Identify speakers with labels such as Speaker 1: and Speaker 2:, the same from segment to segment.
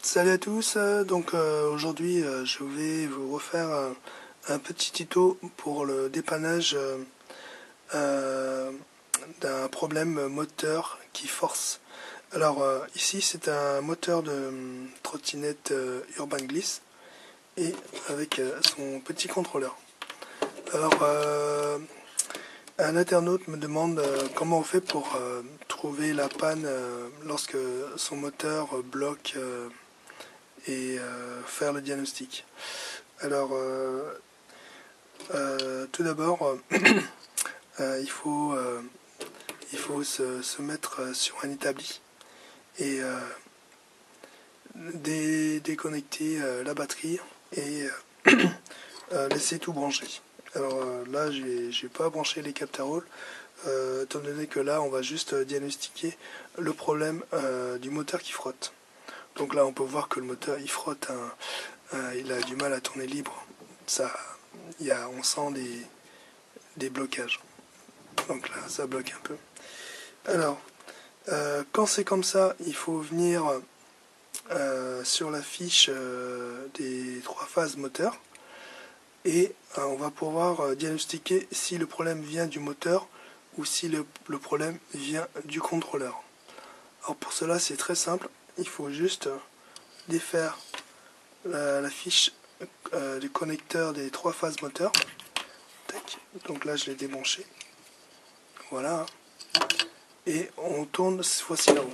Speaker 1: Salut à tous, aujourd'hui je vais vous refaire un petit tuto pour le dépannage d'un problème moteur qui force. Alors ici c'est un moteur de trottinette Urban Glisse et avec son petit contrôleur. Alors un internaute me demande comment on fait pour trouver la panne lorsque son moteur bloque et faire le diagnostic. Alors, tout d'abord, il faut se mettre sur un établi et déconnecter la batterie et laisser tout brancher. Alors là, j'ai pas branché les capteurs Hall, étant donné que là, on va juste diagnostiquer le problème du moteur qui frotte. Donc là, on peut voir que le moteur, il frotte, il a du mal à tourner libre. Ça, on sent des blocages. Donc là, ça bloque un peu. Alors, quand c'est comme ça, il faut venir sur la fiche des 3 phases moteur. Et on va pouvoir diagnostiquer si le problème vient du moteur ou si le problème vient du contrôleur. Alors pour cela, c'est très simple. Il faut juste défaire la fiche du connecteur des 3 phases moteur. Tac. Donc là, je l'ai débranché. Voilà. Et on tourne cette fois-ci là-haut.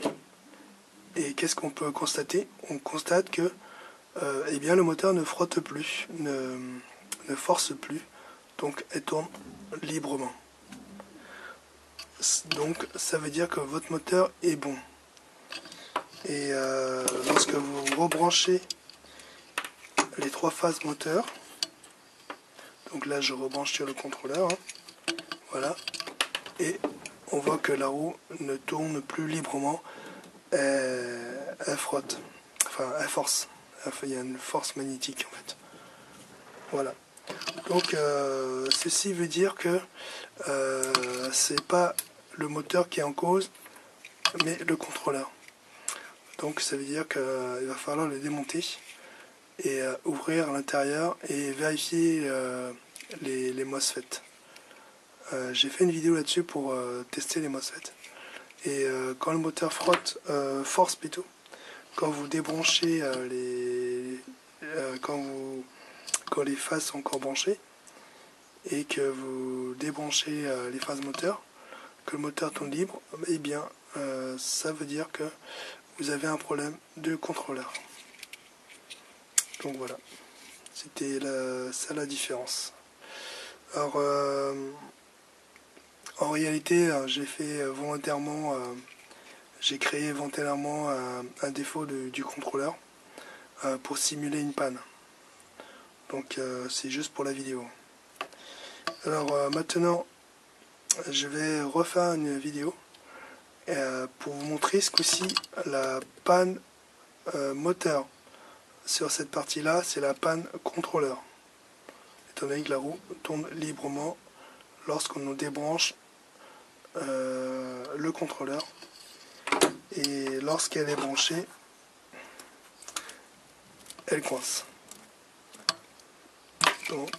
Speaker 1: Et qu'est-ce qu'on peut constater? On constate que eh bien, le moteur ne frotte plus, ne force plus. Donc elle tourne librement. Donc ça veut dire que votre moteur est bon. Et lorsque vous rebranchez les 3 phases moteur, donc là je rebranche sur le contrôleur, voilà, et on voit que la roue ne tourne plus librement, elle frotte, enfin elle force, il y a une force magnétique en fait. Voilà. Donc ceci veut dire que c'est pas le moteur qui est en cause, mais le contrôleur. Donc ça veut dire qu'il va falloir le démonter et ouvrir à l'intérieur et vérifier les MOSFET. J'ai fait une vidéo là-dessus pour tester les MOSFET. Et quand le moteur force plutôt, quand vous débranchez quand les phases sont encore branchées et que vous débranchez les phases moteurs, que le moteur tourne libre, eh bien ça veut dire que vous avez un problème de contrôleur. Donc voilà, c'était ça la différence. Alors en réalité, j'ai fait volontairement, j'ai créé volontairement un défaut du contrôleur pour simuler une panne. Donc c'est juste pour la vidéo. Alors maintenant, je vais refaire une vidéo pour vous montrer ce coup-ci la panne moteur. Sur cette partie-là, c'est la panne contrôleur. Étant donné que la roue tourne librement lorsqu'on nous débranche le contrôleur. Et lorsqu'elle est branchée, elle coince. Donc,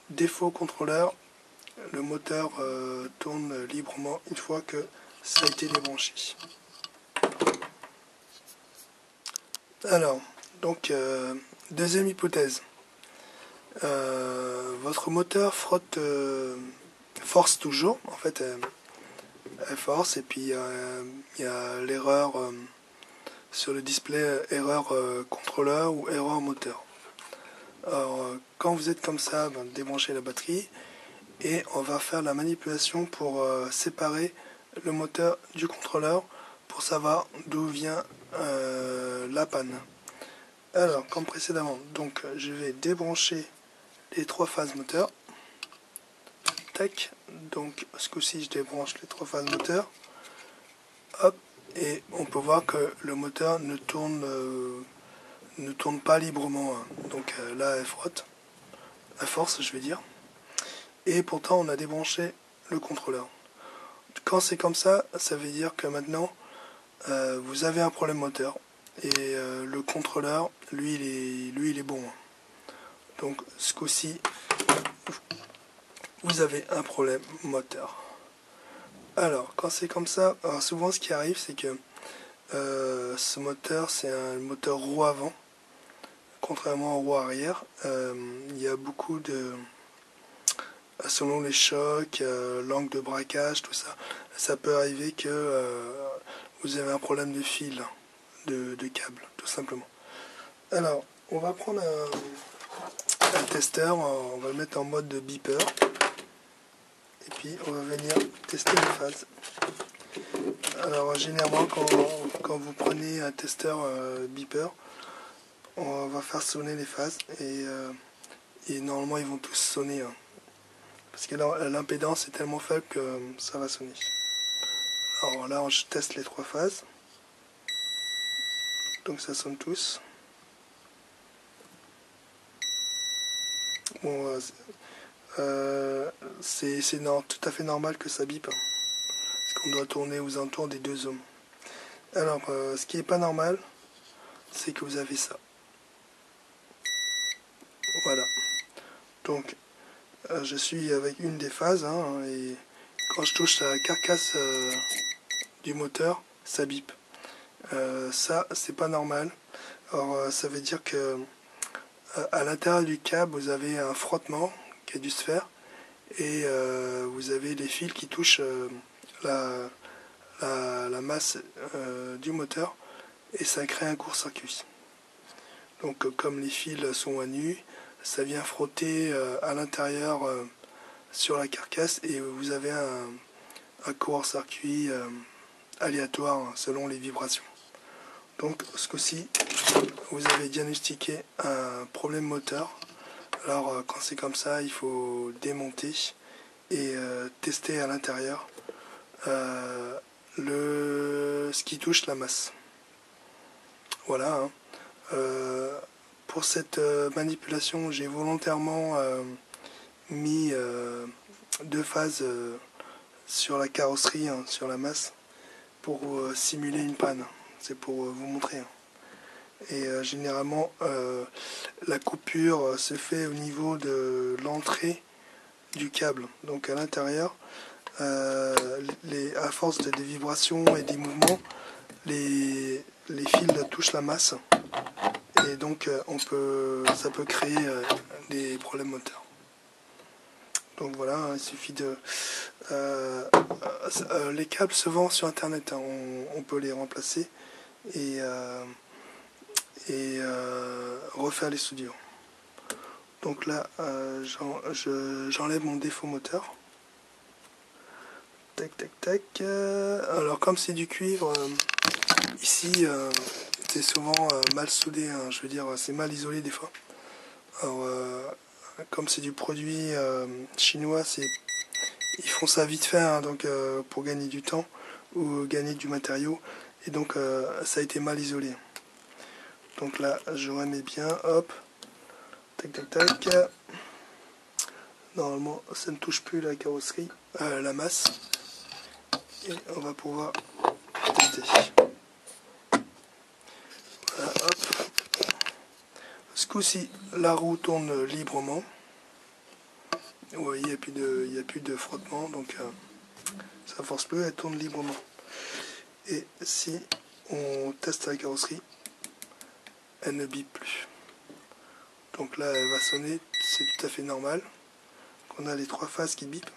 Speaker 1: défaut contrôleur, le moteur tourne librement une fois que ça a été débranché. Alors, donc, deuxième hypothèse. Votre moteur force toujours, en fait, elle force, et puis il y a l'erreur sur le display, erreur contrôleur ou erreur moteur. Alors, quand vous êtes comme ça, débranchez la batterie, et on va faire la manipulation pour séparer le moteur du contrôleur pour savoir d'où vient la panne. Alors, comme précédemment, donc je vais débrancher les 3 phases moteur. Tac. Donc ce coup-ci, je débranche les 3 phases moteur. Hop. Et on peut voir que le moteur ne tourne pas librement. Donc là, elle frotte. À force, je vais dire. Et pourtant, on a débranché le contrôleur. Quand c'est comme ça, ça veut dire que maintenant, vous avez un problème moteur. Et le contrôleur, lui il est bon. Donc ce coup-ci, vous avez un problème moteur. Alors quand c'est comme ça, alors souvent ce qui arrive c'est que ce moteur c'est un moteur roue avant, contrairement au roue arrière. Il y a beaucoup de, selon les chocs, l'angle de braquage, tout ça, ça peut arriver que vous avez un problème de fil, de câble, tout simplement. Alors on va prendre un testeur, on va le mettre en mode de beeper. Et puis on va venir tester les phases. Alors généralement quand vous prenez un testeur beeper, on va faire sonner les phases et normalement ils vont tous sonner. Hein, parce que l'impédance est tellement faible que ça va sonner. Alors là je teste les 3 phases. Donc ça sonne tous. Bon, c'est tout à fait normal que ça bip. Hein, parce qu'on doit tourner aux alentours des 2 ohms. Alors ce qui n'est pas normal, c'est que vous avez ça. Voilà. Donc je suis avec une des phases hein, et quand je touche la carcasse du moteur, ça bip. Ça c'est pas normal. Alors ça veut dire que à l'intérieur du câble vous avez un frottement qui a dû se faire et vous avez les fils qui touchent la masse du moteur et ça crée un court-circuit. Donc comme les fils sont à nu, ça vient frotter à l'intérieur sur la carcasse et vous avez un court-circuit aléatoire hein, selon les vibrations. Donc ce coup-ci, vous avez diagnostiqué un problème moteur. Alors quand c'est comme ça, il faut démonter et tester à l'intérieur ce qui touche la masse. Voilà. Hein. Pour cette manipulation, j'ai volontairement mis 2 phases sur la carrosserie, hein, sur la masse, pour simuler une panne. C'est pour vous montrer. Hein. Et généralement, la coupure se fait au niveau de l'entrée du câble. Donc à l'intérieur, à force des vibrations et des mouvements, les fils touchent la masse. Et donc ça peut créer des problèmes moteurs. Donc voilà, hein, il suffit de... les câbles se vendent sur internet, hein, on peut les remplacer et refaire les soudures. Donc là, j'enlève mon défaut moteur. Tac, tac, tac. Alors comme c'est du cuivre, ici c'est souvent mal soudé, hein, je veux dire c'est mal isolé des fois. Alors comme c'est du produit chinois, ils font ça vite fait, hein, donc pour gagner du temps ou gagner du matériau, et donc ça a été mal isolé. Donc là je remets bien, hop, tac tac tac. Normalement ça ne touche plus la carrosserie, la masse, et on va pouvoir tester. Voilà, hop. Ce coup-ci, la roue tourne librement. Vous voyez, il n'y a plus de frottement, donc ça force plus, elle tourne librement. Et si on teste la carrosserie, elle ne bip plus. Donc là, elle va sonner, c'est tout à fait normal. On a les 3 phases qui bipent,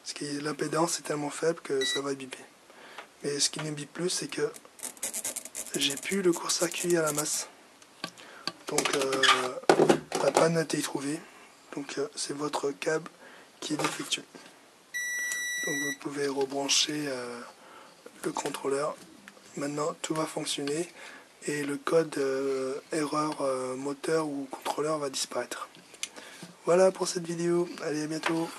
Speaker 1: parce que l'impédance est tellement faible que ça va biper. Mais ce qui ne bip plus, c'est que j'ai plus le court-circuit à la masse. Donc la panne a été trouvée. Donc c'est votre câble qui est défectueux. Donc vous pouvez rebrancher le contrôleur. Maintenant tout va fonctionner et le code erreur moteur ou contrôleur va disparaître. Voilà pour cette vidéo. Allez, à bientôt.